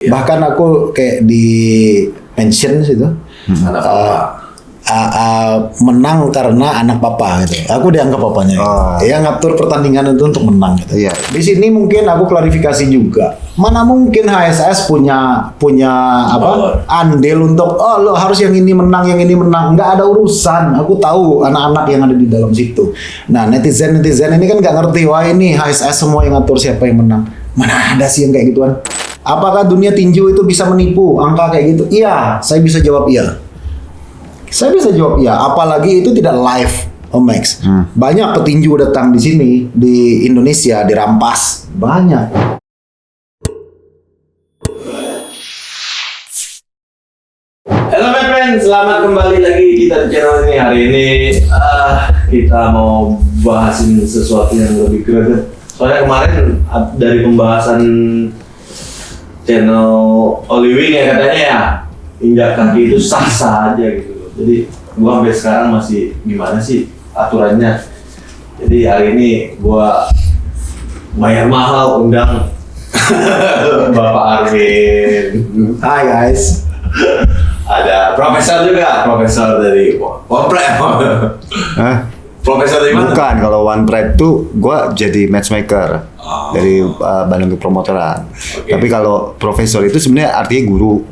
Bahkan aku kayak di mention situ menang karena anak papa gitu. Aku dianggap papanya. Ya ngatur pertandingan itu untuk menang gitu. Iya. Di sini mungkin aku klarifikasi juga. Mana mungkin HSS punya apa andil untuk lo harus yang ini menang, yang ini menang. Nggak ada urusan. Aku tahu anak-anak yang ada di dalam situ. Nah netizen ini kan nggak ngerti. Wah ini HSS semua yang ngatur siapa yang menang. Mana ada sih yang kayak gituan? Apakah dunia tinju itu bisa menipu angka kayak gitu? Iya, saya bisa jawab iya. Saya bisa jawab iya, apalagi itu tidak live, Om Max. Banyak petinju datang di sini di Indonesia dirampas, banyak. Halo my friends, selamat kembali lagi kita di channel ini. Hari ini kita mau bahasin sesuatu yang lebih greget. Soalnya kemarin dari pembahasan channel Oliwing ya katanya ya, injak kaki itu sah-sah aja gitu. Jadi gua sampai sekarang masih gimana sih aturannya. Jadi hari ini gua bayar mahal undang Bapak Armin. Hai guys. Ada profesor juga, profesor dari Wonpret. Profesor dari mana? Bukan, kalau One Pride tuh gue jadi matchmaker dari Bandung Promotoran. Okay. Tapi kalau profesor itu sebenarnya artinya guru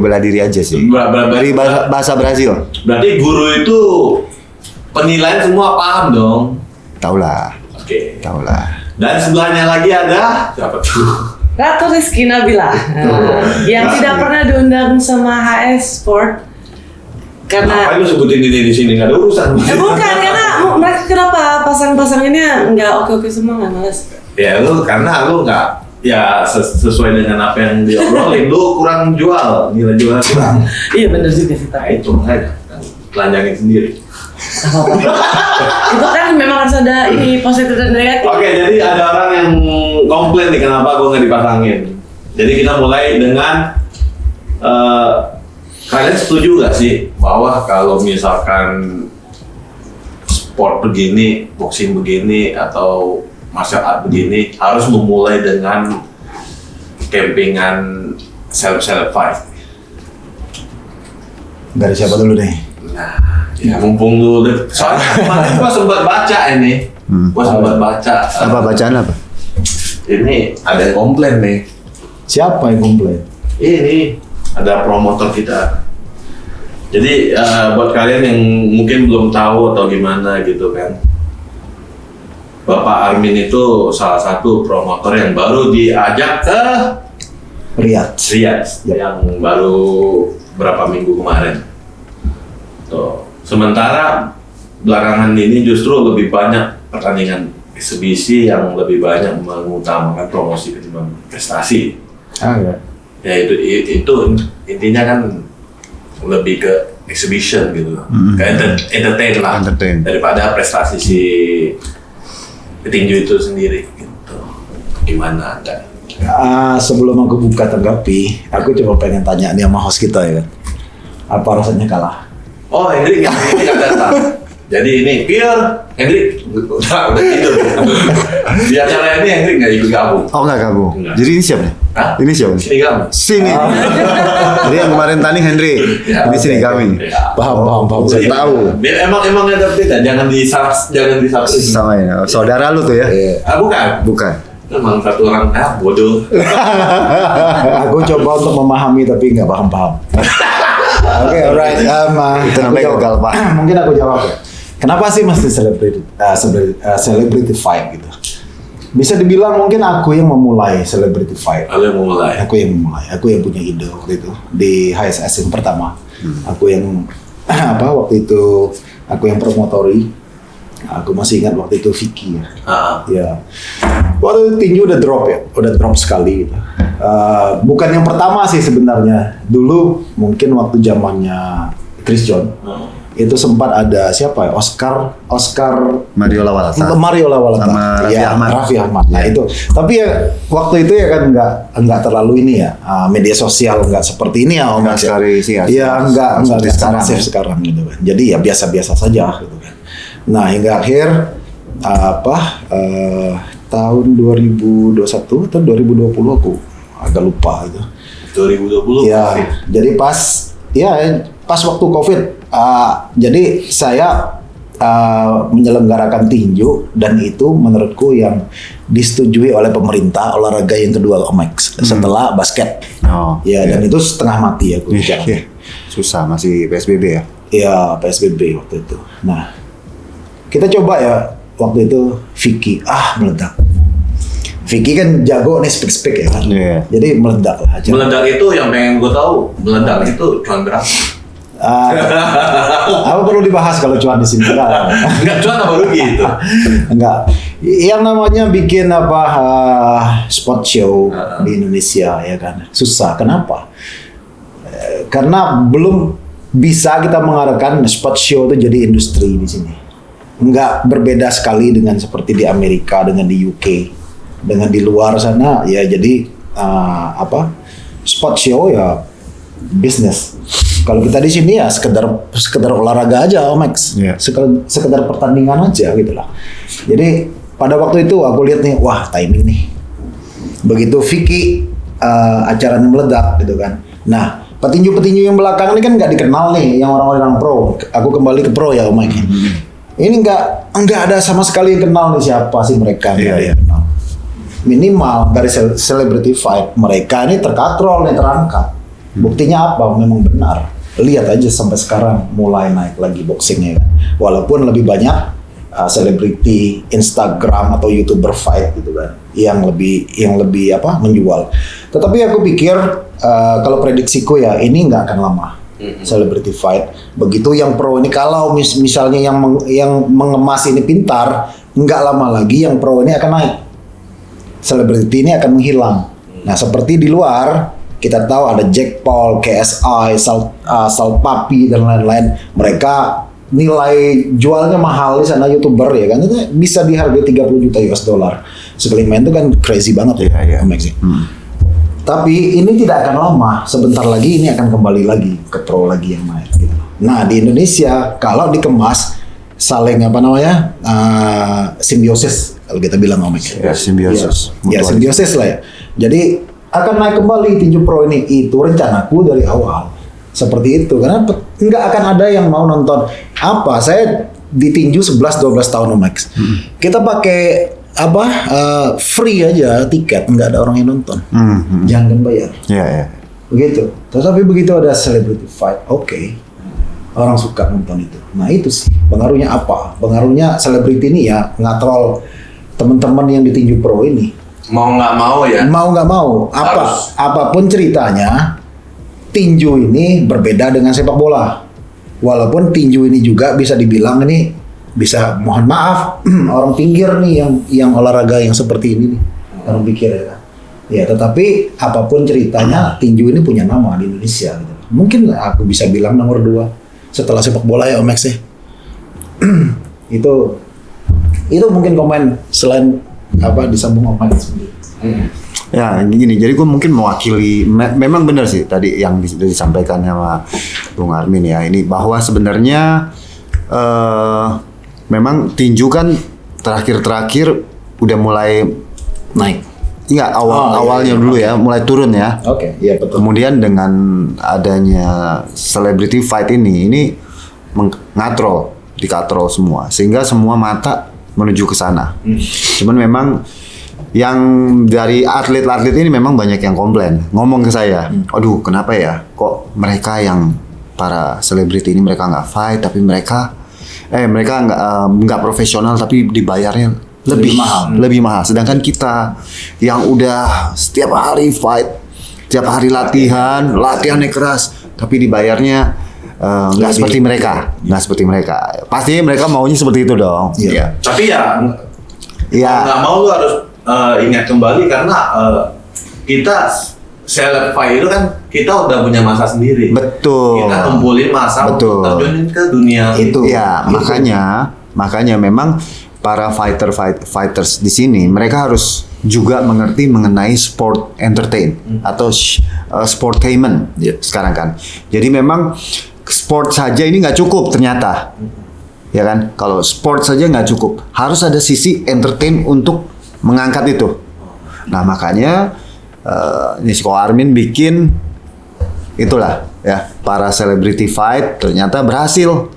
bela diri aja sih. Dari bahasa Brazil. Berarti guru itu penilaian semua paham dong. Tahu lah. Oke. Tahu lah. Dan sebelahnya lagi ada siapa tuh? Ratu Rizky Nabila yang tidak pernah diundang sama HS Sport karena Ngapain lu sebutin ini di sini, nggak ada urusan. bukan karena mereka kenapa pasang-pasangannya nggak oke semua, nggak males. Ya lu karena lu nggak ya sesuai dengan apa yang diobrolin, lu kurang jual, nilai jualnya kurang. Iya benar juga sih, Nah itu makanya kan telanjangin sendiri. itu kan memang harus ada ini positif dan negatif. Oke, jadi ada orang yang komplain nih kenapa gue nggak dipasangin. Jadi kita mulai dengan kalian setuju nggak sih bahwa kalau misalkan sport begini, boxing begini atau martial art begini harus memulai dengan campingan self fight? Dari siapa dulu nih? Nah, ya mumpung dulu. Soalnya kemarin gua sempat baca ini. Gua sempat baca. Apa bacaan apa? Ini ada yang komplain nih. Siapa yang komplain? Ini ada promotor kita. Jadi buat kalian yang mungkin belum tahu atau gimana gitu kan. Bapak Armin itu salah satu promotor yang baru diajak ke Riyadh. yang baru berapa minggu kemarin. Tuh. Sementara belakangan ini justru lebih banyak pertandingan eksibisi yang lebih banyak mengutamakan promosi ketimbang prestasi. Ya. Ya itu intinya kan lebih ke exhibition gitu, ke entertain lah, daripada prestasi si petinju itu sendiri gitu. Gimana Anda? Sebelum aku buka tanggapi, aku coba pengen tanya nih sama host kita ya kan. Apa rasanya kalah? Oh, Hendrik nggak datang. Jadi ini pure Hendrik udah tidur. Di acara ini Hendrik nggak ikut gabung. Oh nggak gabung. Enggak. Jadi ini siapa nih? Hah? Ini siapa? Sini kami. Sini. Jadi yang kemarin tanding Henry. Ya, Ini sini kami. Ya. Paham. Saya tahu. Emang ada beda. Jangan disamain. Sama ini. Saudara lu tuh ya? Bukan. Bukan. Emang satu orang bodoh. Aku coba untuk memahami tapi nggak paham. Oke, alright. Itu namanya gagal, Pak. Mungkin aku jawab ya. Kenapa sih mesti celebrity fight gitu? Bisa dibilang mungkin aku yang memulai celebrity fight. Lalu yang mulai. Aku yang punya ide waktu itu di HSS yang pertama. Aku yang waktu itu aku yang promotori. Aku masih ingat waktu itu Vicky ya. Ya. Waktu itu tinju udah drop sekali. Gitu. Bukan yang pertama sih sebenarnya. Dulu mungkin waktu zamannya Chris John. Itu sempat ada siapa ya? Oscar Mario Lawalata sama Raffi Ahmad. Nah itu. Tapi ya waktu itu ya kan nggak terlalu ini ya, media sosial nggak seperti ini ya Om. Nggak masif sekarang gitu kan. Jadi ya biasa-biasa saja gitu kan. Nah hingga akhir tahun 2021 atau 2020 aku agak lupa itu. 2020 Ya, pasti. jadi pas waktu COVID, jadi saya menyelenggarakan tinju dan itu menurutku yang disetujui oleh pemerintah olahraga yang kedua Omex setelah basket. Oh, Ya, dan itu setengah mati aku. Iya. Susah, masih PSBB ya. Ya, PSBB waktu itu. Nah, kita coba ya waktu itu Vicky meledak. Vicky kan jago nih speak ya kan. Iya. Jadi meledak lah aja. Meledak itu yang pengen gue tahu, meledak itu cuan berapa? Apa perlu dibahas kalau cuan di sini? Enggak cuan apa rugi itu? Enggak. Yang namanya bikin sport show di Indonesia ya kan susah. Kenapa? Karena belum bisa kita mengharapkan sport show itu jadi industri di sini. Enggak berbeda sekali dengan seperti di Amerika, dengan di UK, dengan di luar sana ya. Jadi sport show ya bisnis. Kalau kita di sini ya sekedar olahraga aja, Omex. Yeah. Sekedar pertandingan aja gitu lah. Jadi pada waktu itu aku lihat nih, wah timing nih. Begitu Vicky acaranya meledak gitu kan. Nah, petinju-petinju yang belakangan ini kan nggak dikenal nih, yang orang-orang pro. Aku kembali ke pro ya, Omex. Ini nggak ada sama sekali yang kenal nih siapa sih mereka. Nggak ada yang kenal. Minimal dari celebrity fight mereka ini terkatrol nih, terangkat. Buktinya apa? Memang benar. Lihat aja sampai sekarang mulai naik lagi boxingnya kan. Walaupun lebih banyak selebriti Instagram atau YouTuber fight gitu kan, yang lebih menjual. Tetapi aku pikir kalau prediksiku ya ini nggak akan lama. Celebrity fight. Begitu yang pro ini kalau misalnya yang mengemas ini pintar, nggak lama lagi yang pro ini akan naik. Selebriti ini akan menghilang. Nah, seperti di luar kita tahu ada Jack Paul, KSI, Sal Papi dan lain-lain. Mereka nilai jualnya mahal di sana YouTuber ya kan. Itu bisa dihargai 30 juta US dollar. Sekali main itu kan crazy banget ya. Tapi ini tidak akan lama. Sebentar lagi ini akan kembali lagi ke pro lagi yang main gitu. Nah, di Indonesia kalau dikemas saling simbiosis kalau kita bilang Omex. Ya, simbiosis. Ya, simbiosis lah ya. Jadi akan naik kembali tinju pro ini. Itu rencanaku dari awal. Seperti itu. Karena nggak akan ada yang mau nonton. Saya di tinju 11-12 tahun Omex. Kita pakai free aja tiket. Nggak ada orang yang nonton. Jangan bayar. Iya. Begitu. Tetapi begitu ada celebrity fight, oke. Orang suka nonton itu. Nah itu sih. Pengaruhnya apa? Pengaruhnya selebriti ini ya ngatrol teman-teman yang di tinju pro ini. Mau nggak mau ya? Mau nggak mau, apapun ceritanya, tinju ini berbeda dengan sepak bola. Walaupun tinju ini juga bisa dibilang ini bisa, mohon maaf, orang pinggir nih yang olahraga yang seperti ini nih, orang pikir ya. Ya, tetapi apapun ceritanya, tinju ini punya nama di Indonesia. Gitu. Mungkin aku bisa bilang nomor 2 setelah sepak bola ya, Omex ya. itu mungkin komen selain disambung Omex. Ya gini, jadi gue mungkin mewakili, memang benar sih tadi yang disampaikan sama Bung Armin ya, ini bahwa sebenarnya memang tinju kan terakhir udah mulai Naik. Iya, awalnya dulu ya, mulai turun ya. Oke, iya betul. Kemudian dengan adanya celebrity fight ini dikatrol semua, sehingga semua mata menuju ke sana. Cuman memang yang dari atlet-atlet ini memang banyak yang komplain, ngomong ke saya, aduh kenapa ya, kok mereka yang para selebriti ini mereka nggak fight, tapi mereka nggak profesional, tapi dibayarnya lebih mahal. Sedangkan kita yang udah setiap hari fight, setiap hari latihannya keras, tapi dibayarnya nggak seperti mereka, Pastinya mereka maunya seperti itu dong. Iya. Tapi ya nggak mau lu harus ingat kembali karena kita seleb fight itu kan kita udah punya masa sendiri. Betul. Kita kumpulin masa untuk terjunin ke dunia itu. Ya, makanya memang para fighters di sini mereka harus juga mengerti mengenai sport entertain atau sportainment sekarang kan. Jadi memang sport saja ini nggak cukup ternyata, ya kan? Kalau sport saja nggak cukup, harus ada sisi entertain untuk mengangkat itu. Nah makanya Nishiko Armin bikin itulah ya, para celebrity fight, ternyata berhasil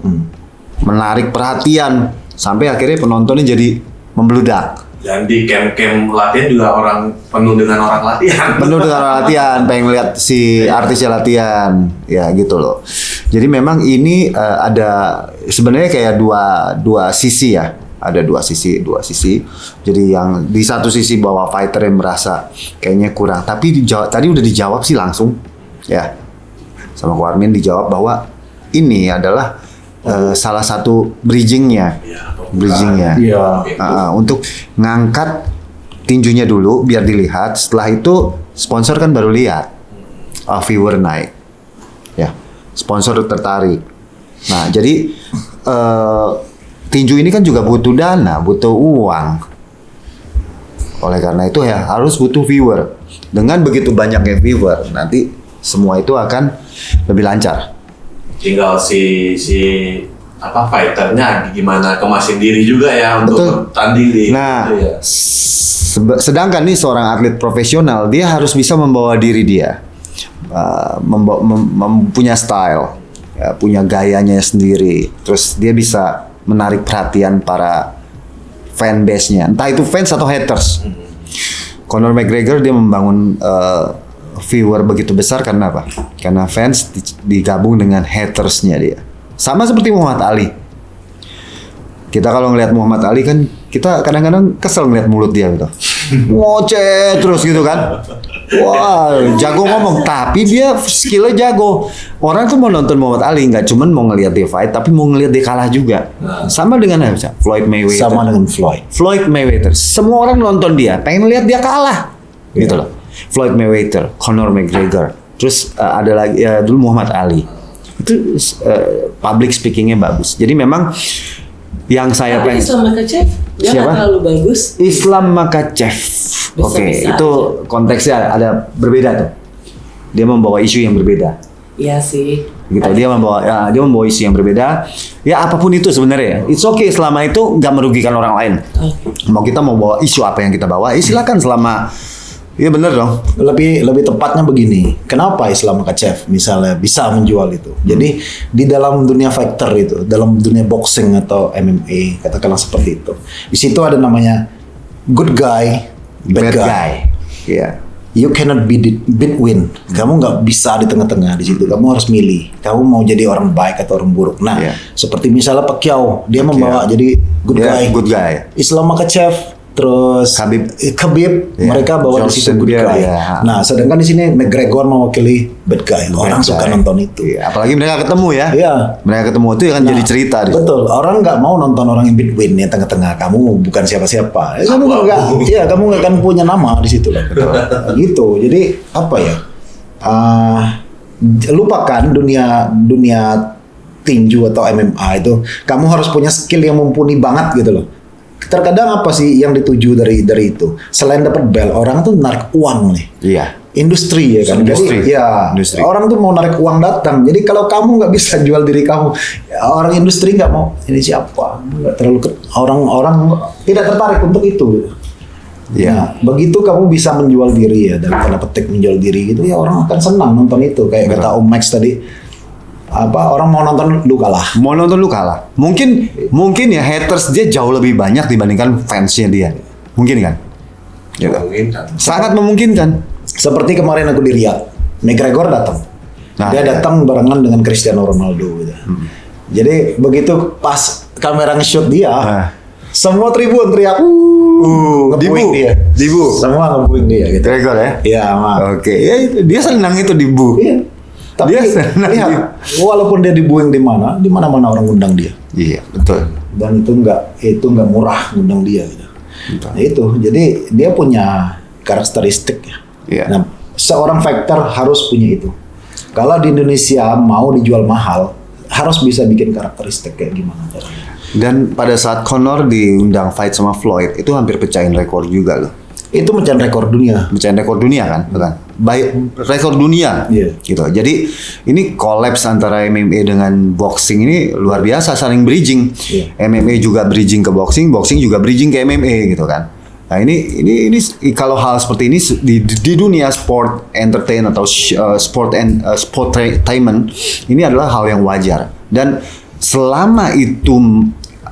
menarik perhatian sampai akhirnya penontonnya jadi membludak. Dan di camp-camp latihan juga orang penuh dengan orang latihan. Penuh dengan orang latihan, pengen lihat si artisnya latihan, ya gitu loh. Jadi memang ini ada sebenarnya kayak dua sisi ya, ada dua sisi. Jadi yang di satu sisi bahwa fighter yang merasa kayaknya kurang, tapi tadi udah dijawab sih langsung, ya sama Ko Armin dijawab bahwa ini adalah salah satu bridgingnya. Iya. Untuk ngangkat tinjunya dulu biar dilihat. Setelah itu sponsor kan baru lihat, viewer naik, ya sponsor tertarik. Nah jadi tinju ini kan juga butuh dana, butuh uang. Oleh karena itu ya harus butuh viewer. Dengan begitu banyaknya viewer, nanti semua itu akan lebih lancar. Tinggal si fighternya gimana kemasin diri juga ya untuk tanding di. Nah, gitu ya. sedangkan nih seorang atlet profesional dia harus bisa membawa diri dia, punya style, ya, punya gayanya sendiri. Terus dia bisa menarik perhatian para fanbase-nya, entah itu fans atau haters. Conor McGregor dia membangun viewer begitu besar karena apa? Karena fans digabung dengan hatersnya dia. Sama seperti Muhammad Ali. Kita kalau ngelihat Muhammad Ali kan kita kadang-kadang kesel ngelihat mulut dia gitu. Ngoceh terus gitu kan. Wah, jago ngomong, tapi dia skillnya jago. Orang tuh mau nonton Muhammad Ali nggak cuman mau ngelihat dia fight, tapi mau ngelihat dia kalah juga. Sama dengan apa? Floyd Mayweather. Sama dengan Floyd Mayweather. Semua orang nonton dia, pengen lihat dia kalah. Gitu loh. Floyd Mayweather, Conor McGregor. Terus ada lagi dulu Muhammad Ali. Itu public speakingnya bagus. Jadi memang yang saya pengen. Islam Makhachev dia Siapa? nggak terlalu bagus. Islam Makhachev. Oke, itu konteksnya ada berbeda tuh. Dia membawa isu yang berbeda. Iya sih. Gitu. Dia membawa isu yang berbeda. Ya apapun itu sebenarnya. It's okay selama itu nggak merugikan orang lain. Mau kita mau bawa isu apa yang kita bawa, silakan selama. Iya bener dong. Lebih tepatnya begini. Kenapa Islam Makhachev misalnya bisa menjual itu? Jadi di dalam dunia fighter itu, dalam dunia boxing atau MMA, katakanlah seperti itu. Di situ ada namanya good guy, bad guy. Iya. You cannot be between. Kamu nggak bisa di tengah-tengah di situ. Kamu harus milih. Kamu mau jadi orang baik atau orang buruk. Nah, seperti misalnya Pacquiao, dia membawa jadi good guy. Islam Makhachev, terus Khabib, mereka bawa di situ good guy. Nah, sedangkan di sini McGregor mewakili bad guy. Orang suka nonton itu. Apalagi mereka ketemu ya. Iya. Mereka ketemu itu kan jadi cerita. Betul. Orang nggak mau nonton orang in between ya tengah-tengah. Kamu bukan siapa-siapa. Kamu nggak akan punya nama di situ lah. Gitu. Jadi apa ya? Lupakan dunia tinju atau MMA itu. Kamu harus punya skill yang mumpuni banget gitu loh. Terkadang apa sih yang dituju dari itu? Selain dapat belt, orang tuh narik uang nih. Iya. Industri ya kan. Industri. Orang tuh mau narik uang datang. Jadi kalau kamu nggak bisa jual diri kamu, orang industri nggak mau. Ini siapa? Nggak terlalu orang tidak tertarik untuk itu. Iya. Nah, begitu kamu bisa menjual diri ya, dalam tanda petik menjual diri gitu ya, orang akan senang nonton itu. Kayak kata Om Max tadi. Orang mau nonton lu kalah. Mungkin ya haters dia jauh lebih banyak dibandingkan fansnya dia. Mungkin kan? Gitu. Sangat memungkinkan. Seperti kemarin aku di Riyadh, McGregor datang. Dia datang barengan dengan Cristiano Ronaldo gitu. Jadi begitu pas kamera nge-shoot dia, semua tribun teriak, ngebuing dia. Dibu. Semua ngebuing dia gitu. McGregor ya? Iya, Oke. Ya, dia senang itu dibu. Iya. Tapi lihat, walaupun dia dibuing di mana-mana orang undang dia. Iya, betul. Dan itu nggak murah undang dia gitu. Nah itu, jadi dia punya karakteristik ya. Iya. Nah, seorang fighter harus punya itu. Kalau di Indonesia mau dijual mahal, harus bisa bikin karakteristik kayak gimana caranya. Dan pada saat Conor diundang fight sama Floyd, itu hampir pecahin rekor juga loh. Itu mecahin rekor dunia. Pecahin rekor dunia kan, bukan? Baik, rekor dunia. Iya. Gitu. Jadi ini kolaps antara MMA dengan boxing ini luar biasa, saling bridging. Iya. MMA juga bridging ke boxing, boxing juga bridging ke MMA gitu kan. Nah ini kalau hal seperti ini di dunia sport entertain atau sportainment ini adalah hal yang wajar, dan selama itu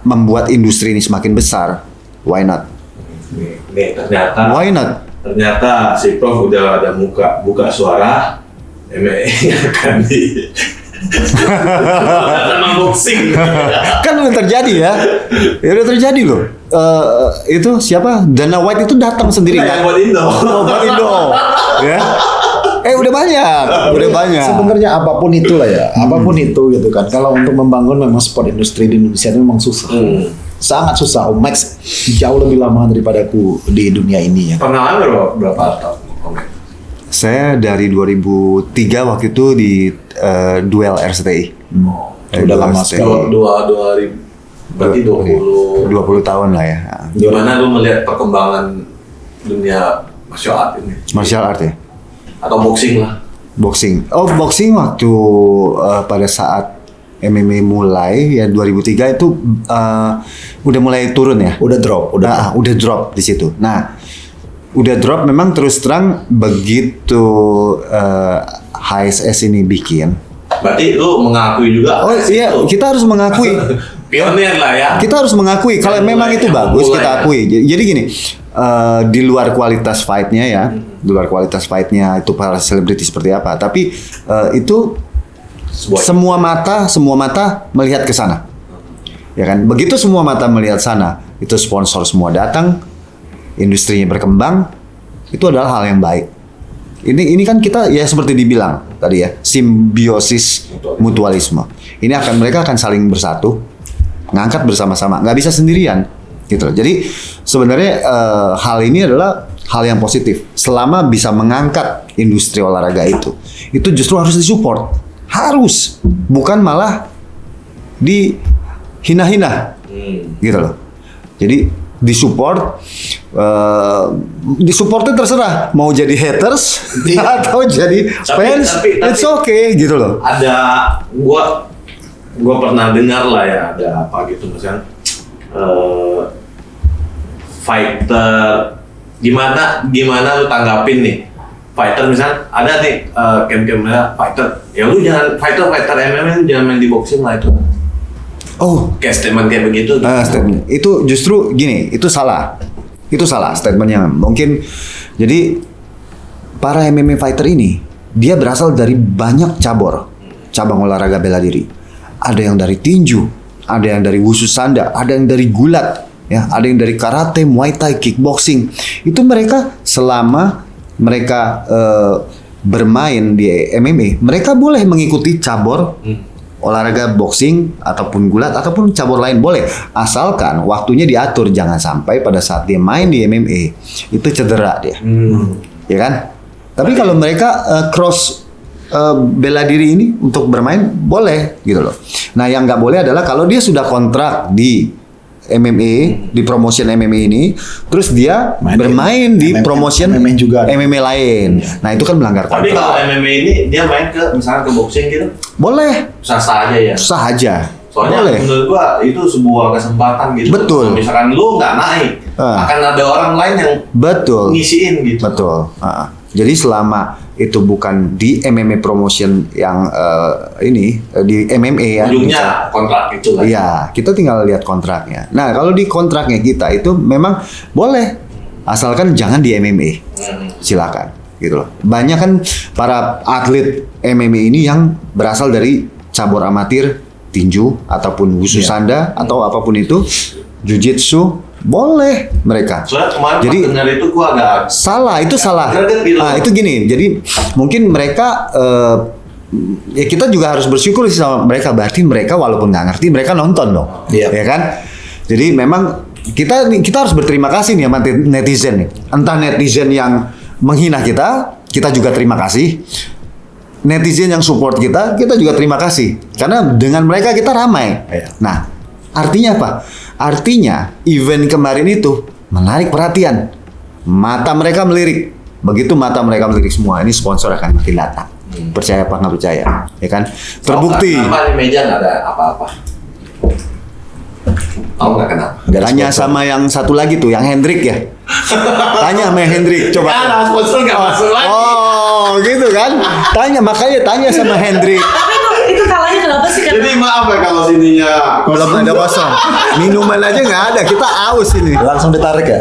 membuat industri ini semakin besar, why not? Nih ternyata Why not? Ternyata si Prof udah ada buka suara MMA akan di sama boxing. Kan udah terjadi ya, udah terjadi loh. Itu siapa? Dana White itu datang sendiri Yang kan? buat Indo. Oh, buat Indo, ya. Udah banyak. Sebenarnya apapun itulah ya, apapun itu gitu kan. Kalau untuk membangun memang sport industri di Indonesia itu memang susah. Sangat susah. Om Max jauh lebih lama daripada aku di dunia ini ya. Pengalaman berapa tahun? Saya dari 2003 waktu itu di Duel RCTI. Udah lama sekali. Dua ribu, berarti 20 tahun lah ya. Gimana lu melihat perkembangan dunia martial art ini? Martial art ya? Atau boxing lah? Boxing. Oh, boxing waktu pada saat MMA mulai ya 2003 itu udah mulai turun ya. Udah drop. Udah drop di situ. Nah, udah drop memang terus terang begitu HSS ini bikin. Berarti lu mengakui juga? Oh iya, kita harus mengakui. Pionir lah ya. Kita harus mengakui kalau memang itu bagus, kita akui. Jadi gini, di luar kualitas fight-nya ya, di luar kualitas fight-nya itu para selebriti seperti apa, tapi itu semua mata melihat ke sana. Ya kan? Begitu semua mata melihat sana, itu sponsor semua datang, industrinya berkembang, itu adalah hal yang baik. Ini kan kita ya seperti dibilang tadi ya, simbiosis mutualisme. Ini mereka akan saling bersatu, ngangkat bersama-sama, nggak bisa sendirian gitu. Jadi sebenarnya hal ini adalah hal yang positif selama bisa mengangkat industri olahraga itu justru harus disupport, harus, bukan malah dihina-hina gitu loh. Jadi disupport, disupportnya terserah mau jadi haters atau jadi fans, tapi it's okay gitu loh. Ada gua pernah dengar lah ya, ada apa gitu misalnya fighter, gimana lu tanggapin nih fighter, misalnya ada nih camp-campnya fighter, ya lu jangan fighter MMA jangan main di boxing lah itu. Oh, Kayak statement kayak begitu. statement itu justru gini, itu salah statementnya. Mungkin jadi para MMA fighter ini dia berasal dari banyak cabang olahraga bela diri. Ada yang dari tinju, ada yang dari wushu sanda, ada yang dari gulat, ya, ada yang dari karate, muay thai, kickboxing. Itu mereka selama mereka bermain di MMA, mereka boleh mengikuti cabur olahraga boxing ataupun gulat ataupun cabur lain, boleh, asalkan waktunya diatur. Jangan sampai pada saat dia main di MMA itu cedera dia, ya kan? Tapi kalau mereka cross bela diri ini untuk bermain, boleh gitu loh. Nah, yang nggak boleh adalah kalau dia sudah kontrak di MMA, di promotion MMA ini, terus dia bermain di promotion MMA lain. Nah, itu kan melanggar kontrak. Tapi kalau MMA ini dia main ke misalnya ke boxing gitu, boleh. sah-sah aja ya. Sah aja. Soalnya boleh. menurut gua itu sebuah kesempatan gitu. Betul. Kalau misalkan lu nggak naik, akan ada orang lain yang ngisiin gitu. Betul. Jadi selama itu bukan di MMA promotion yang di MMA ya. Ujungnya kontrak itu lah. Iya, kita tinggal lihat kontraknya. Nah, kalau di kontraknya kita itu memang boleh, asalkan jangan di MMA. Silakan, gitu loh. Banyak kan para atlet MMA ini yang berasal dari cabur amatir, tinju ataupun wushu sanda atau apapun itu, jujitsu, boleh mereka. Soalnya kemarin jadi dengar itu gua agak salah, itu salah. Nah, itu gini. Jadi mungkin mereka ya kita juga harus bersyukur sih sama mereka. Berarti mereka walaupun nggak ngerti, mereka nonton dong, ya kan? Jadi memang kita harus berterima kasih nih sama netizen nih. Entah netizen yang menghina kita juga terima kasih. Netizen yang support kita juga terima kasih. Karena dengan mereka kita ramai. Nah, artinya apa? Artinya event kemarin itu menarik perhatian. Mata mereka melirik. Begitu mata mereka melirik semua, ini sponsor akan makin datang. Percaya apa nggak percaya, ya kan? Terbukti. Kenapa di meja nggak ada apa-apa? Tahu nggak kenapa? Nggak ada Tanya sponsor. sama yang satu lagi tuh, yang Hendrik ya. Tanya sama Hendrik, coba. Karena sponsor nggak masuk lagi. Oh, gitu kan? Makanya tanya sama Hendrik. Tapi itu kalanya kenapa sih? Karena Jadi maaf ya kalau sininya Belum ada kosong. Minuman aja nggak ada, kita aus ini. Langsung ditarik ya?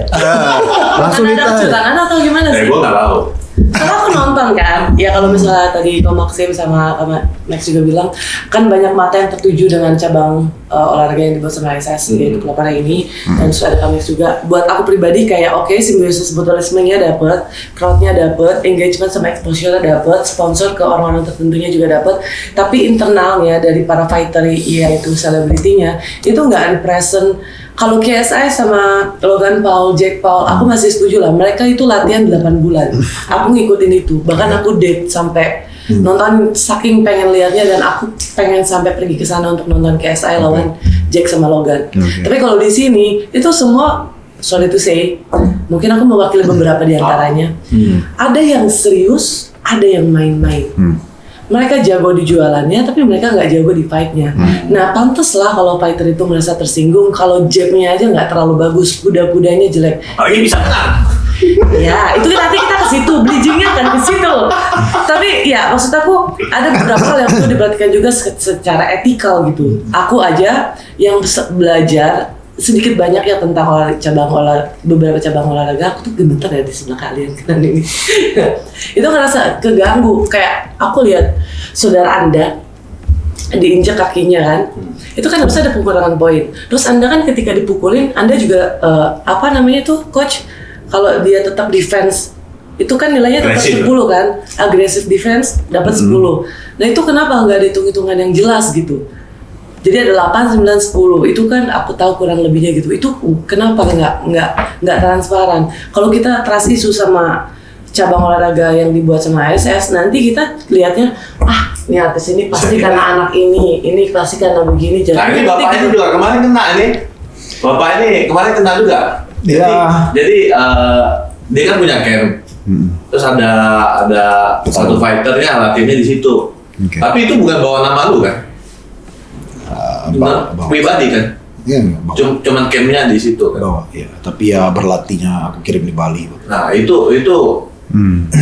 Langsung ada ditarik. tangan atau gimana sih? gue nggak tahu. Karena aku nonton kan, ya kalau misalnya tadi Tom Maxim sama Max juga bilang, kan banyak mata yang tertuju dengan cabang olahraga yang dibuat sama ISS, yaitu Pelopora ini, dan terus ada Max juga. Buat aku pribadi kayak oke, simbiosis mutualismenya dapet, crowd-nya dapet, engagement sama exposure-nya dapet, sponsor ke orang-orang tertentunya juga dapet, tapi internalnya dari para fighter yaitu selebritinya itu nggak ada present. Kalau KSI sama Logan Paul, Jack Paul, aku masih setuju lah. Mereka itu latihan 8 bulan. Aku ngikutin itu. Bahkan aku date sampai nonton, saking pengen lihatnya, dan aku pengen sampai pergi ke sana untuk nonton KSI lawan Jack sama Logan. Tapi kalau di sini itu semua, sorry to say, mungkin aku mewakili beberapa di antaranya. Ada yang serius, ada yang main-main. Mereka jago di jualannya, tapi mereka nggak jago di fight-nya. Nah, pantes lah kalau fighter itu merasa tersinggung kalau jab-nya aja nggak terlalu bagus, kuda-kudanya jelek. Oh, ini bisa menang. Ya, itu nanti kita ke situ, bridging-nya kan ke situ. Tapi ya, maksud aku ada beberapa hal yang perlu diperhatikan juga secara etikal gitu. Aku aja yang belajar sedikit banyak ya tentang beberapa cabang olahraga, aku tuh gemeter ya di sebelah kalian kan ini. Itu ngerasa keganggu, kayak aku lihat saudara Anda diinjak kakinya kan, itu kan harus ada pengurangan poin. Terus Anda kan ketika dipukulin, Anda juga apa namanya tuh coach, kalau dia tetap defense itu kan nilainya tetap 10 kan, aggressive defense dapat 10. Nah itu kenapa nggak ada hitung-hitungan yang jelas gitu? Jadi ada 8, 9, 10, itu kan aku tahu kurang lebihnya gitu. Itu kenapa nggak transparan? Kalau kita trust isu sama cabang olahraga yang dibuat sama ASS, nanti kita lihatnya, ini artis ini pasti karena anak ini pasti karena begini. Jadi Nah ini bapak ini juga kemarin kena ini. Bapak ini kemarin kena juga. Jadi dia kan punya camp. Terus ada satu fighternya latihannya di situ. Tapi itu bukan bawa nama lu kan? Pribadi kan? Iya, Cuman campnya di situ kan? bawa, ya. Tapi ya berlatihnya aku kirim di Bali. Nah itu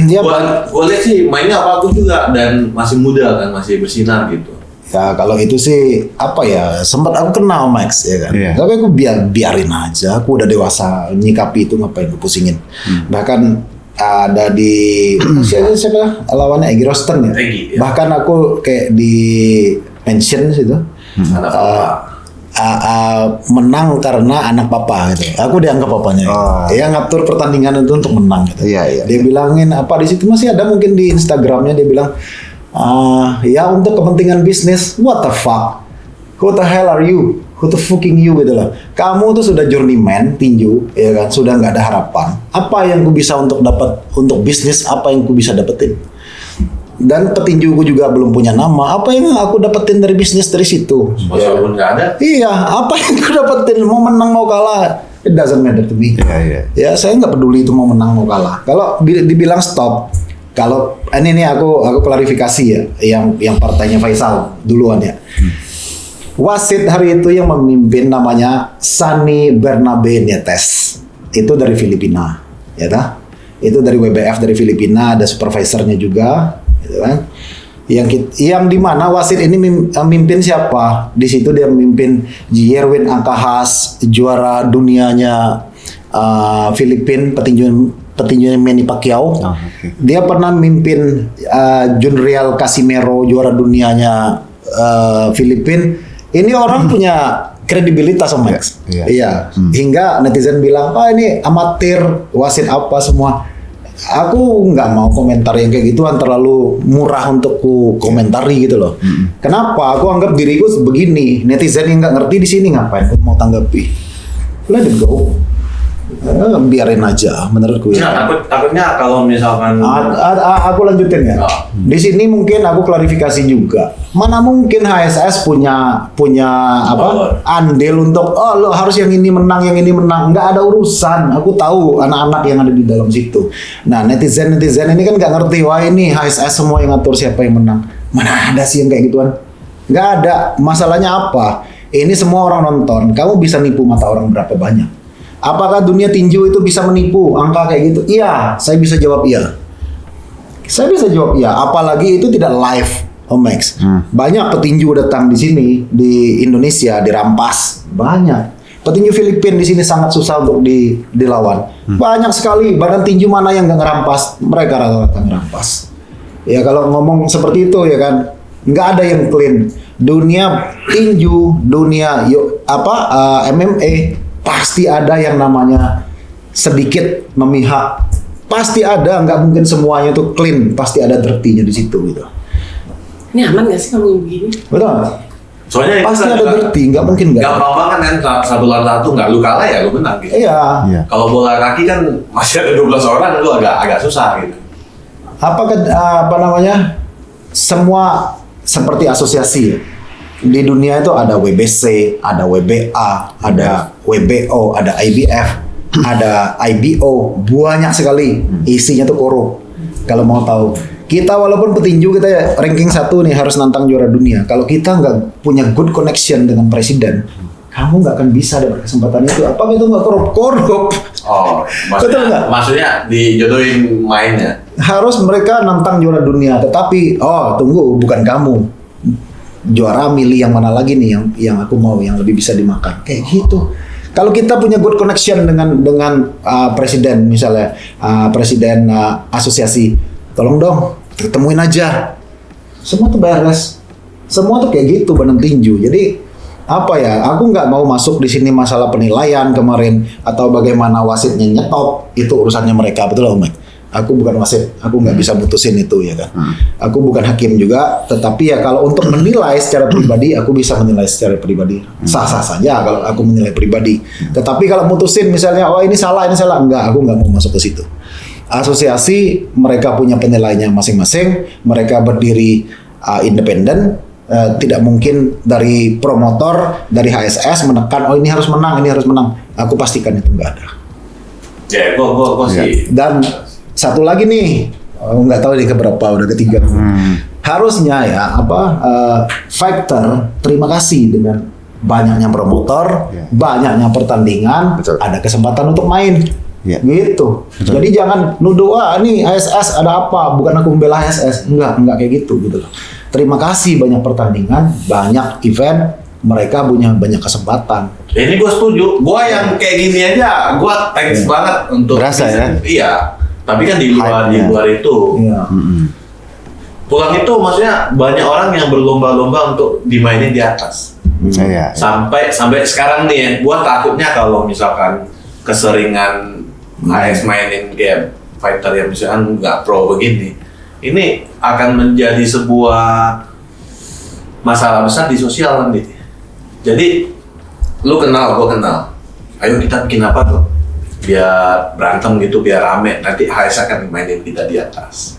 Ya, gua lihat sih mainnya bagus juga dan masih muda kan, masih bersinar gitu. ya kalau itu sih apa ya, sempat aku kenal Max ya kan. Iya. Tapi aku biarin aja, aku udah dewasa nyikapi itu, ngapain aku pusingin. Bahkan ada di siapa lawannya Egy Rosten ya. Egy, ya. Bahkan aku kayak di mention situ. Anak Menang karena anak papa gitu. Aku dianggap papanya. Oh. Dia ngatur pertandingan itu untuk menang gitu. Iya. Dia bilangin apa di situ, masih ada mungkin di Instagramnya, dia bilang ya untuk kepentingan bisnis. What the fuck? Who the hell are you? Who the fucking you gitu lah. Kamu tuh sudah journeyman tinju ya kan, sudah nggak ada harapan. Apa yang ku bisa untuk dapat untuk bisnis, apa yang ku bisa dapetin? Dan petinjuku juga belum punya nama. Apa yang aku dapetin dari bisnis dari situ? sponsor pun nggak ada. Iya, apa yang aku dapetin? Mau menang mau kalah, it doesn't matter to me. Iya. Ya saya nggak peduli itu mau menang mau kalah. Kalau dibilang stop, kalau ini aku klarifikasi ya, yang partainya Faisal duluan ya. Wasit hari itu yang memimpin namanya Sani Bernabe Nietes. Itu dari Filipina, ya ta? Itu dari WBF dari Filipina, ada supervisornya juga, gitu kan? Yang di mana wasit ini memimpin siapa? Di situ dia memimpin Jerwin Angkahas, juara dunianya Filipin, petinjunya Manny Pacquiao. Okay. Dia pernah memimpin Junriel Casimero, juara dunianya Filipin. Ini orang punya kredibilitas sama Max. Iya. Hingga netizen bilang, ini amatir, wasit apa semua. Aku nggak mau komentar yang kayak gituan, terlalu murah untuk ku komentari gitu loh. Kenapa? Aku anggap diriku begini. Netizen yang nggak ngerti di sini ngapain? Aku mau tanggapi. Let it go. Biarin aja, menurutku Ya, ya. takutnya kalau misalkan Aku lanjutin ya. Oh. Di sini mungkin aku klarifikasi juga. Mana mungkin HSS punya apa andil untuk lo harus yang ini menang, yang ini menang. Nggak ada urusan. Aku tahu anak-anak yang ada di dalam situ. Nah netizen ini kan nggak ngerti. Wah ini HSS semua yang ngatur siapa yang menang. Mana ada sih yang kayak gituan? Nggak ada. Masalahnya apa? Ini semua orang nonton, kamu bisa nipu mata orang berapa banyak? Apakah dunia tinju itu bisa menipu angka kayak gitu? Iya, saya bisa jawab iya. Saya bisa jawab iya, apalagi itu tidak live, Om Max. Banyak petinju datang di sini di Indonesia dirampas, banyak. Petinju Filipina di sini sangat susah untuk dilawan. Banyak sekali badan tinju mana yang nggak ngerampas, mereka rata-rata ngerampas. Ya kalau ngomong seperti itu ya kan, nggak ada yang clean. Dunia tinju, dunia MMA pasti ada yang namanya sedikit memihak. Pasti ada, nggak mungkin semuanya tuh clean, pasti ada dirty-nya di situ gitu. Ini aman gak sih kamu begini? Betul. Soalnya itu Pasti kan ada dirty, nggak mungkin nggak. gampang banget kan, satu lawan satu nggak lu kalah ya lu menang gitu. Iya. Iya. Kalau bola kaki kan masih ada 12 orang, lu agak susah gitu. Apa namanya? Semua seperti asosiasi. Di dunia itu ada WBC, ada WBA, ada WBO, ada IBF, ada IBO, banyak sekali. Isinya tuh korup. Kalau mau tahu, kita walaupun petinju kita ya ranking 1 nih harus nantang juara dunia. Kalau kita nggak punya good connection dengan presiden, kamu nggak akan bisa dapat kesempatan itu. Apa itu nggak korup? Oh, Betul nggak? maksudnya dijodohin mainnya. Harus mereka nantang juara dunia, tetapi tunggu, bukan kamu. Juara milih yang mana lagi nih yang aku mau, yang lebih bisa dimakan. Kayak gitu. Kalau kita punya good connection dengan presiden misalnya, presiden asosiasi, tolong dong ketemuin aja. Semua tuh beres. Semua tuh kayak gitu badan tinju. Jadi apa ya? Aku nggak mau masuk di sini masalah penilaian kemarin atau bagaimana wasitnya nyetop, itu urusannya mereka, betul Om Mike? Aku bukan wasit, aku nggak bisa putusin itu ya kan. Aku bukan hakim juga, tetapi ya kalau untuk menilai secara pribadi, aku bisa menilai secara pribadi. Sah-sah saja kalau aku menilai pribadi. Tetapi kalau mutusin misalnya, ini salah, enggak, aku nggak mau masuk ke situ. Asosiasi mereka punya penilaiannya masing-masing, mereka berdiri independen. Tidak mungkin dari promotor, dari HSS menekan, ini harus menang, ini harus menang. Aku pastikan itu nggak ada. Ya, gua sih. Dan satu lagi nih, nggak tahu ini keberapa, udah ketiga. Harusnya ya factor terima kasih dengan banyaknya promotor, banyaknya pertandingan, Betul. ada kesempatan untuk main. Ya. Gitu. Betul. Jadi jangan nuduh ini HSS ada apa, bukan aku membela HSS. Enggak kayak gitu gitu loh. Terima kasih banyak pertandingan, banyak event, mereka punya banyak kesempatan. Ini gue setuju. Gue yang kayak gini aja, gue thanks banget untuk Berasa ya? Iya. Tapi kan di luar itu, Iya. pulang itu maksudnya banyak orang yang berlomba-lomba untuk dimainin di atas. Iya. Sampai sekarang nih ya, gue takutnya kalau misalkan keseringan HS mainin kayak fighter yang misalkan nggak pro begini, ini akan menjadi sebuah masalah besar di sosial nanti. Jadi lu kenal, gue kenal, ayo kita bikin apa tuh biar berantem gitu, biar rame, nanti HS akan mainin kita di atas.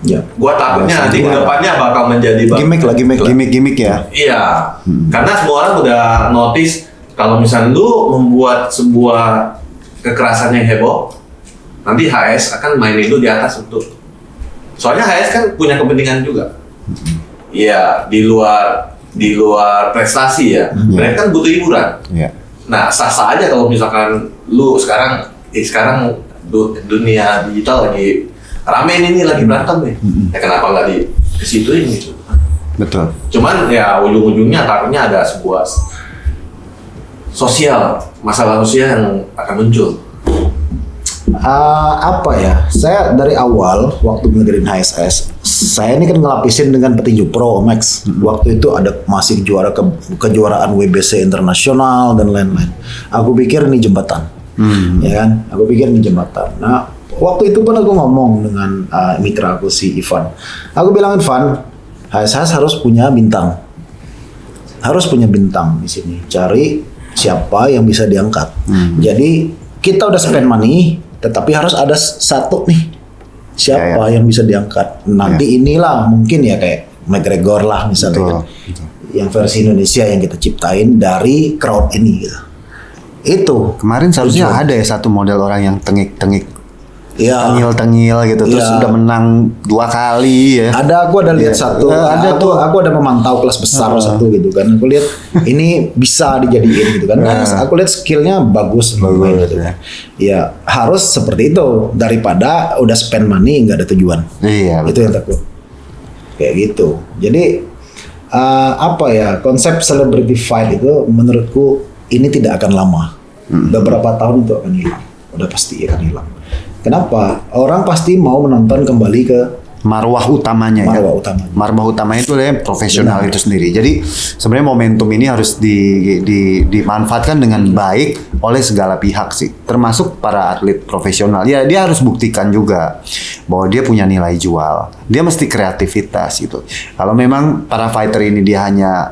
Ya. Gua takutnya nanti Gimana? kedepannya bakal menjadi Gimmick lah. Gimmick ya. Iya, karena semua orang udah notice kalau misalnya lu membuat sebuah kekerasan yang heboh, nanti HS akan mainin lu di atas untuk. Soalnya HS kan punya kepentingan juga. Iya, di luar prestasi ya. Mereka kan butuh hiburan. Iya. Nah, sah-sah aja kalau misalkan lu sekarang dunia digital lagi rame ini lagi berantem nih. Ya kenapa nggak ke situin gitu. Betul. Cuman ya ujung-ujungnya takutnya ada sebuah masalah sosial yang akan muncul. Apa ya? Saya dari awal waktu ngegerin HSS, saya ini kan ngelapisin dengan petinju pro Max. Waktu itu ada masih kejuaraan WBC internasional dan lain-lain. Aku pikir ini jembatan, ya kan? Aku pikir ini jembatan. Nah, waktu itu pun aku ngomong dengan mitra aku si Ivan. Aku bilang, Ivan, HSS harus punya bintang. Harus punya bintang di sini. Cari siapa yang bisa diangkat. Jadi kita udah spend money, tetapi harus ada satu nih siapa yang bisa diangkat. Nanti inilah mungkin ya kayak McGregor lah misalnya kan. Yang versi Indonesia yang kita ciptain dari crowd ini gitu. Itu Kemarin seharusnya ada ya satu model orang yang tengik-tengik. Iya. tengil-tengil gitu, terus Iya. udah menang 2 kali ya. Ada, aku ada lihat Iya. satu. Ada tuh. Aku ada memantau kelas besar satu gitu kan. Aku lihat ini bisa dijadiin gitu kan. Kan aku lihat skillnya bagus, Bagus, gitu. ya. Ya harus seperti itu daripada udah spend money nggak ada tujuan. Iya, Itu yang takut. Kayak gitu. Jadi apa ya, konsep celebrity fight itu menurutku ini tidak akan lama. Beberapa tahun itu akan hilang. Udah pasti akan hilang. Kenapa? Orang pasti mau menonton kembali ke marwah utamanya ya. Marwah utamanya. Marwah utamanya itu adalah profesional itu sendiri. Jadi sebenarnya momentum ini harus dimanfaatkan dengan baik oleh segala pihak sih, termasuk para atlet profesional. Ya dia harus buktikan juga bahwa dia punya nilai jual. Dia mesti kreativitas gitu. Kalau memang para fighter ini dia hanya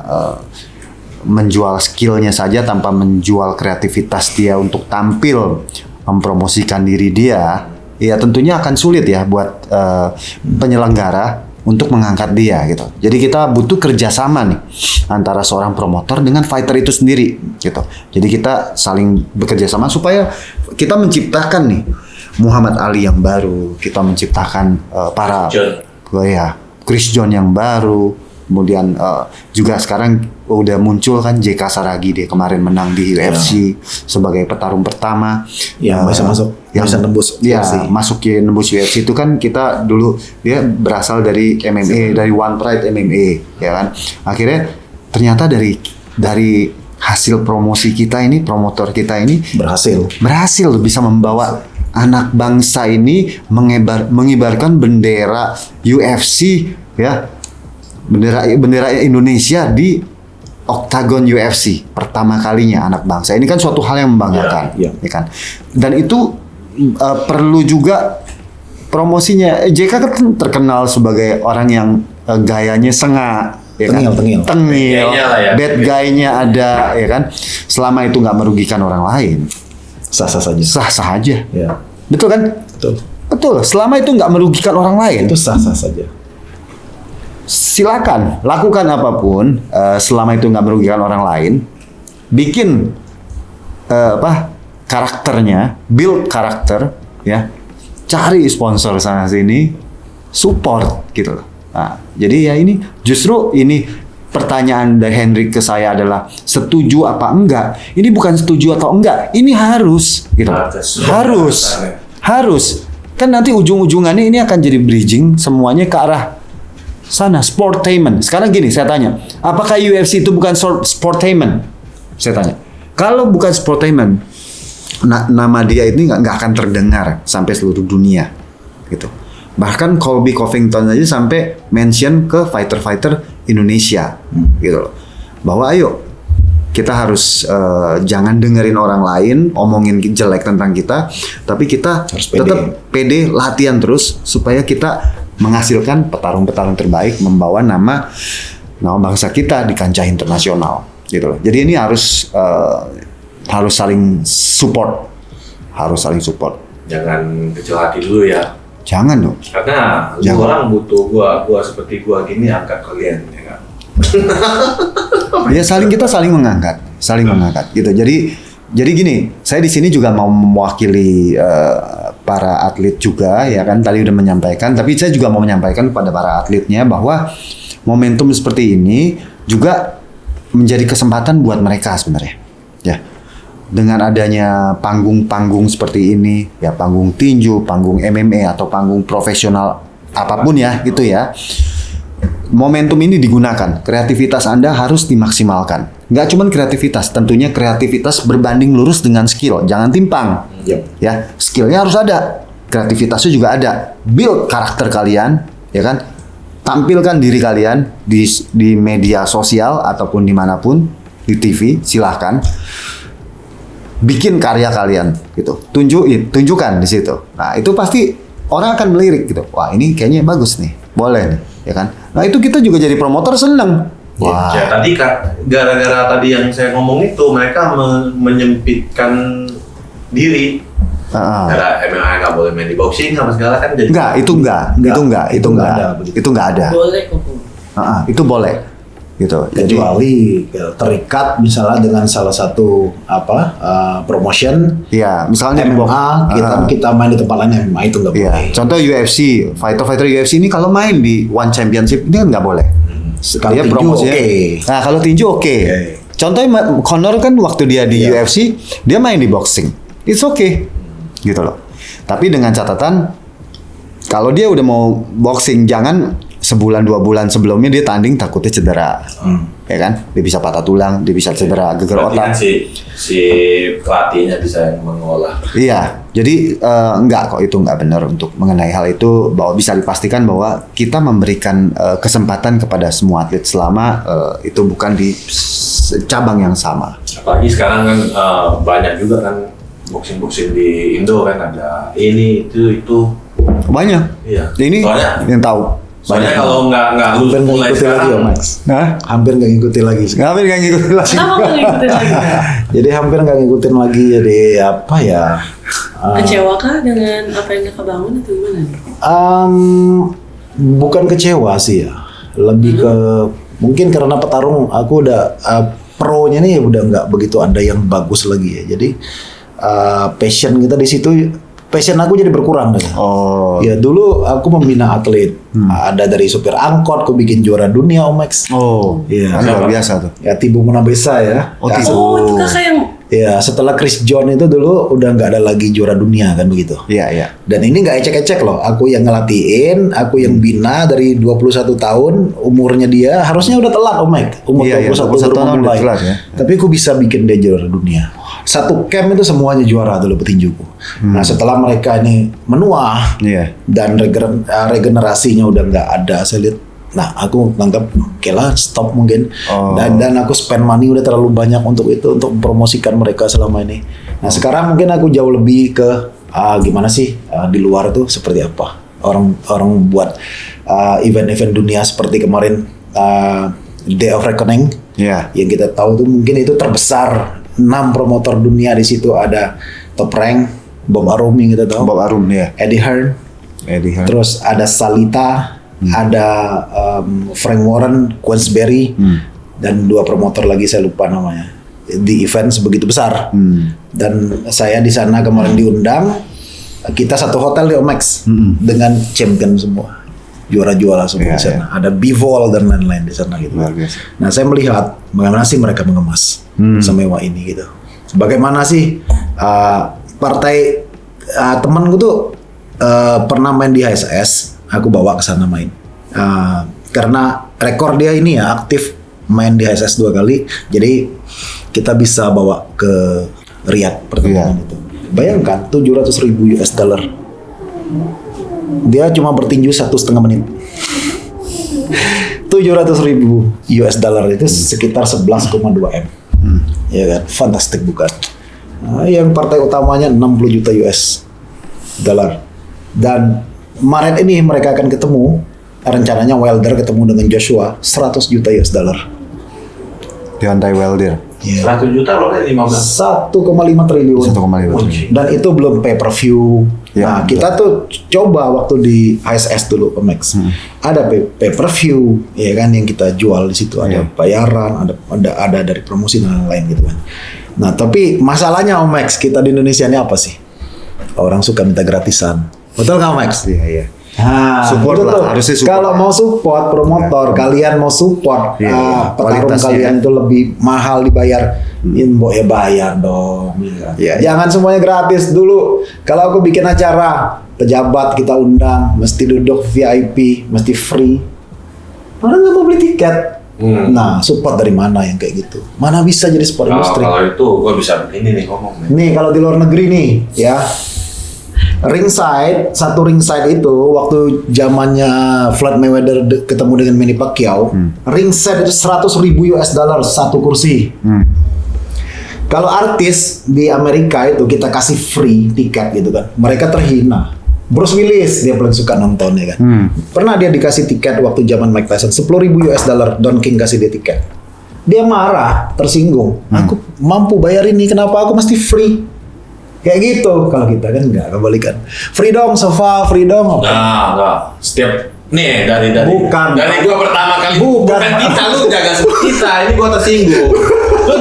menjual skillnya saja tanpa menjual kreativitas dia untuk tampil mempromosikan diri dia, ya tentunya akan sulit ya buat penyelenggara untuk mengangkat dia gitu. Jadi kita butuh kerjasama nih antara seorang promotor dengan fighter itu sendiri gitu. Jadi kita saling bekerja sama supaya kita menciptakan nih Muhammad Ali yang baru, kita menciptakan para Chris John yang baru. Kemudian juga sekarang udah muncul kan JK Saragi, dia kemarin menang di UFC sebagai petarung pertama yang bisa masuk, yang bisa nembus UFC. Masukin nembus UFC itu kan kita dulu dia berasal dari MMA, dari One Pride MMA ya kan. Akhirnya ternyata dari hasil promosi kita ini, promotor kita ini berhasil bisa membawa anak bangsa ini mengibarkan bendera UFC ya. Bendera Indonesia di Oktagon UFC pertama kalinya anak bangsa. Ini kan suatu hal yang membanggakan, ya kan? Dan itu perlu juga promosinya. JK kan terkenal sebagai orang yang gayanya sengak, ya tengil, ya. Bad guy-nya ada, ya kan? Selama itu nggak merugikan orang lain, sah-sah saja. Sah-sah aja. Ya. Betul kan? Betul. Selama itu nggak merugikan orang lain, itu sah-sah saja. Silakan lakukan apapun selama itu nggak merugikan orang lain. Bikin karakternya, build karakter ya. Cari sponsor sana sini, support gitu. Nah, jadi ya ini justru ini pertanyaan dari Hendrik ke saya adalah setuju apa enggak? Ini bukan setuju atau enggak, ini harus gitu. Harus. Kan nanti ujung-ujungannya ini akan jadi bridging semuanya ke arah sana, sportainment. Sekarang gini, saya tanya, apakah UFC itu bukan sportainment? Saya tanya. Kalau bukan sportainment, nama dia ini nggak akan terdengar sampai seluruh dunia, gitu. Bahkan Colby Covington aja sampai mention ke fighter-fighter Indonesia, gitu loh. Bahwa ayo kita harus jangan dengerin orang lain omongin jelek tentang kita, tapi kita harus tetap pede, latihan terus supaya kita menghasilkan petarung-petarung terbaik, membawa nama bangsa kita di kancah internasional, gitu loh. Jadi ini harus saling support, Jangan kecil hati dulu ya. Jangan dong. Karena orang butuh gua seperti gua gini angkat kalian ya kan. Ya kita saling mengangkat gitu. Jadi gini, saya di sini juga mau mewakili para atlet juga ya kan, tadi udah menyampaikan, tapi saya juga mau menyampaikan kepada para atletnya bahwa momentum seperti ini juga menjadi kesempatan buat mereka sebenarnya. Ya. Dengan adanya panggung-panggung seperti ini, ya panggung tinju, panggung MMA atau panggung profesional apapun ya gitu ya. Momentum ini digunakan, kreativitas Anda harus dimaksimalkan. Nggak cuma kreativitas, tentunya kreativitas berbanding lurus dengan skill. Jangan timpang. Ya, skillnya harus ada, kreativitasnya juga ada. Build karakter kalian, ya kan? Tampilkan diri kalian di media sosial ataupun dimanapun, di TV, silahkan. Bikin karya kalian, gitu. Tunjukkan di situ. Nah, itu pasti orang akan melirik gitu. Wah, ini kayaknya bagus nih, boleh nih, ya kan? Nah, itu kita juga jadi promotor seneng. Wah. Ya, tadi gara-gara tadi yang saya ngomong itu mereka menyempitkan diri. Karena MMA nggak boleh main di boxing sama segala kan jadi. Itu nggak ada. Boleh kok. Itu boleh. gitu. Jadi Kecuali terikat misalnya dengan salah satu promotion ya misalnya di box, MMA, kita main di tempat lain MMA itu nggak iya. boleh. Contoh UFC, fighter UFC ini kalau main di One Championship ini kan nggak boleh. Kalau Dia tinju promosinya. oke. Nah kalau tinju oke. Contohnya Conor kan waktu dia di Iya. UFC dia main di boxing, it's okay, gitu loh. Tapi dengan catatan kalau dia udah mau boxing jangan sebulan 2 bulan sebelumnya dia tanding takutnya cedera, ya kan? Dia bisa patah tulang, dia bisa cedera, geger Berarti kan otak. si pelatihnya bisa mengolah. Iya, jadi enggak kok itu enggak benar untuk mengenai hal itu bahwa bisa dipastikan bahwa kita memberikan kesempatan kepada semua atlet selama itu bukan di cabang yang sama. Apalagi sekarang kan banyak juga kan boxing di Indo kan ada ini itu. Banyak. Iya. Ini Soalnya- yang tahu. Soalnya kalau nggak lu Hampir nggak mulai ngikutin lagi sekarang, Om Max. Nah, Hampir nggak ngikutin lagi. ngapain nggak ngikutin lagi? Kenapa nggak ngikutin lagi? Jadi hampir nggak ngikutin lagi. Jadi apa ya? Kecewa kah dengan apa yang kakak bangun atau gimana nih? Bukan kecewa sih ya. Lebih ke mungkin karena petarung aku udah pro-nya nih udah nggak begitu ada yang bagus lagi ya. Jadi passion kita di situ, passion aku jadi berkurang kan. Oh. Ya dulu aku membina atlet. Ada dari supir angkot, aku bikin juara dunia Om Max. Oh. Iya. Kan luar biasa tuh. Ya Tibu Munabesa ya. Oh, Ya, Tibu. Oh, itu kakak yang ya setelah Chris John itu dulu udah nggak ada lagi juara dunia kan begitu. Iya, iya. Dan ini nggak ecek-ecek loh. Aku yang ngelatihin, aku yang bina dari 21 tahun, umurnya dia harusnya udah telat Om Mike. Umur Iya, iya, 21 baru 21 tahun udah mulai. telat ya. Tapi aku bisa bikin dia juara dunia. Satu camp itu semuanya juara dulu petinjuku. Nah setelah mereka ini menua Iya. dan regenerasinya udah nggak ada, saya lihat. Nah aku nganggap oke lah stop mungkin. Oh. Dan aku spend money udah terlalu banyak untuk itu, untuk mempromosikan mereka selama ini. Nah sekarang mungkin aku jauh lebih ke gimana sih di luar itu seperti apa orang buat event-event dunia seperti kemarin Day of Reckoning. Iya. Yang kita tahu tuh mungkin itu terbesar, 6 promotor dunia di situ. Ada Top Rank, Bob Arum yang kita tahu, Bob Arum ya. Eddie Hearn, terus ada Salita, ada Frank Warren, Queensberry, dan 2 promotor lagi saya lupa namanya. Di event sebegitu besar. Dan saya di sana kemarin diundang, kita satu hotel di Omex dengan champion semua, juara-juara semua Iya, di sana. Ada Bivol dan lain-lain di sana gitu. Luar biasa. Nah saya melihat bagaimana sih mereka mengemas semewah ini gitu. Bagaimana sih partai temanku tuh pernah main di HSS, aku bawa ke sana main. Karena rekor dia ini ya aktif main di HSS 2 kali, jadi kita bisa bawa ke Riyadh pertemuan itu. Bayangkan $700,000 dia cuma bertinju 1,5 menit. $700,000 itu sekitar 11,2 M. Ya kan, fantastik bukan? Nah, yang partai utamanya 60 juta US dollar. Dan Maret ini mereka akan ketemu, rencananya Wilder ketemu dengan Joshua, 100 juta US dollar. Deontay Wilder. 100 juta loh kan 15. 1,5 triliun. 1,5. Dan itu belum pay per view. Ya, Nah, kita tuh coba waktu di HSS dulu Max. Ada pay per view, ya kan yang kita jual di situ, ada bayaran, ada dari promosi dan lain-lain gitu kan. Nah, tapi masalahnya Max, kita di Indonesia ini apa sih? Orang suka minta gratisan. Betul nggak Max? Iya, iya. Nah, Support itu lah, tuh. harusnya support. Kalau mau support promotor, kalian mau support Iya, petarung kualitasnya. kalian itu lebih mahal dibayar. Inbo ya bayar dong. Ya. Iya. Jangan semuanya gratis dulu. Kalau aku bikin acara, pejabat kita undang, mesti duduk VIP, mesti free. Orang nggak mau beli tiket. Nah, support dari mana yang kayak gitu? Mana bisa jadi sport industri? Kalau itu gua bisa ini nih ngomong nih. Nih kalau di luar negeri nih, ya. Ringside, satu ringside itu waktu zamannya Floyd Mayweather ketemu dengan Manny Pacquiao, ringside itu $100,000 satu kursi. Kalau artis di Amerika itu kita kasih free tiket gitu kan, mereka terhina. Bruce Willis dia paling suka nonton ya kan. Pernah dia dikasih tiket waktu zaman Mike Tyson $10,000, Don King kasih dia tiket. Dia marah, tersinggung. Aku mampu bayar ini, kenapa aku mesti free? Kayak gitu. Kalau kita kan enggak, kebalikan. Free dong sofa, free dong apa? Nah, enggak. Setiap Nih dari Bukan. dari gua pertama kali Bukan. kita lu jaga seperti kita ini gua tersinggung. Lu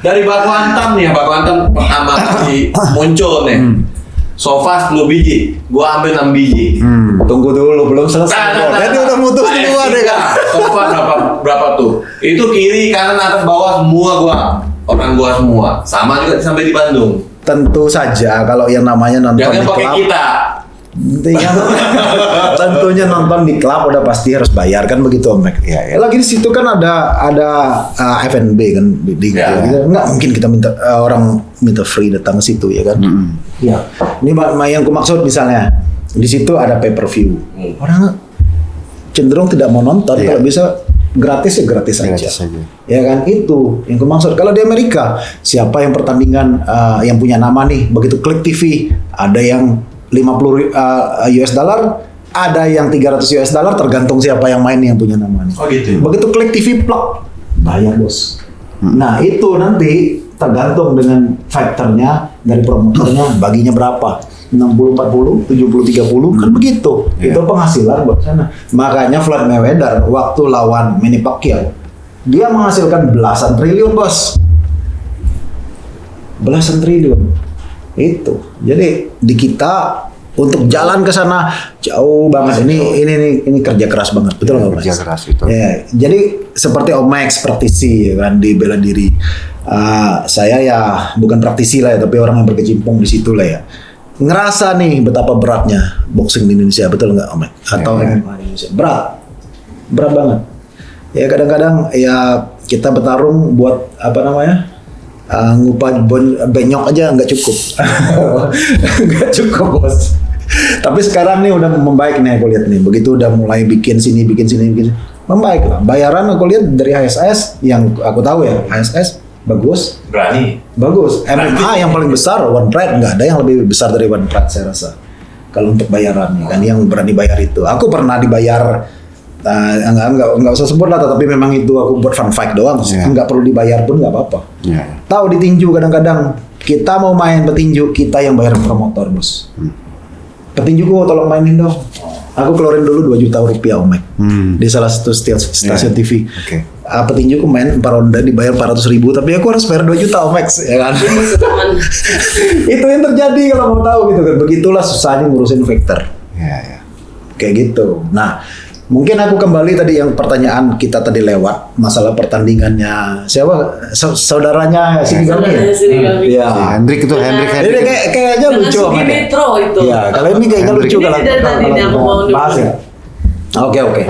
dari Baku Antam nih ya, Baku Antam pertama kali muncul nih. Sofa 10 biji, gua ambil 6 biji. Tunggu dulu, belum selesai. Jadi udah mutus duluan deh kan. Sofa berapa tuh? Itu kiri, kanan, atas, bawah semua orang gua semua. Sama juga sampai di Bandung. Tentu saja kalau yang namanya nonton Jangan di pakai klub, kita. tentunya nonton di klub udah pasti harus bayar kan begitu Om Mek. Ya, lagi di situ kan ada F&B kan di Ya. gitu. Nggak mungkin kita minta orang minta free datang ke situ ya kan. Ya. Ini yang ku maksud misalnya di situ ada pay-per-view. Orang cenderung tidak mau nonton Iya. kalau bisa gratis ya gratis aja. Gratis aja. Ya kan itu yang ku maksud. Kalau di Amerika siapa yang pertandingan yang punya nama nih begitu klik TV ada yang 50 US dollar, ada yang 300 US dollar tergantung siapa yang main yang punya nama nih. Oh gitu. Begitu klik TV plak bayar bos. Nah itu nanti tergantung dengan factornya dari promotornya baginya berapa. 60-40, 70-30 kan begitu. Itu penghasilan buat sana. Makanya Floyd Mayweather waktu lawan Manny Pacquiao dia menghasilkan belasan triliun bos. Belasan triliun. Itu. Jadi di kita untuk jalan ke sana jauh banget. Ini kerja keras banget. Betul nggak Mas? Kerja keras itu. Ya, jadi seperti Om Max praktisi ya kan di bela diri. Saya ya bukan praktisi lah ya, tapi orang yang berkecimpung di situ lah ya. Ngerasa nih betapa beratnya boxing di Indonesia, betul nggak Om Max? Atau MMA di Indonesia berat banget. Ya kadang-kadang ya kita bertarung buat apa namanya? Ngupah benyok aja nggak cukup. Nggak cukup bos. Tapi sekarang nih udah membaik nih aku lihat nih. Begitu udah mulai bikin sini membaik lah. Bayaran aku lihat dari HSS yang aku tahu ya, HSS bagus. Bagus. MMA yang paling besar One Pride, nggak ada yang lebih besar dari One Pride saya rasa. Kalau untuk bayaran kan yang berani bayar itu. Aku pernah dibayar nggak usah sebut lah, tapi memang itu aku buat fun fight doang, nggak perlu dibayar pun nggak apa-apa. Tahu di tinju kadang-kadang kita mau main petinju kita yang bayar promotor bos. Petinjuku tolong mainin dong. Aku keluarin dulu 2 juta rupiah Om Mek di salah satu stasiun TV. Petinjuku main 4 ronde dibayar 400.000, tapi aku harus bayar 2 juta Om Mek ya kan. Itu yang terjadi kalau mau tahu gitu kan. Begitulah susahnya ngurusin fighter. Kayak gitu. Nah, mungkin aku kembali tadi yang pertanyaan kita tadi lewat masalah pertandingannya siapa saudaranya Sini Gami ya? Iya. Hendrik itu Hendrik. Ini kayaknya lucu Sugi kan ya? Metro itu. Iya, kalau ini kayaknya lucu Ini kalau dari tadi kalau aku mau bahas ya. Oke.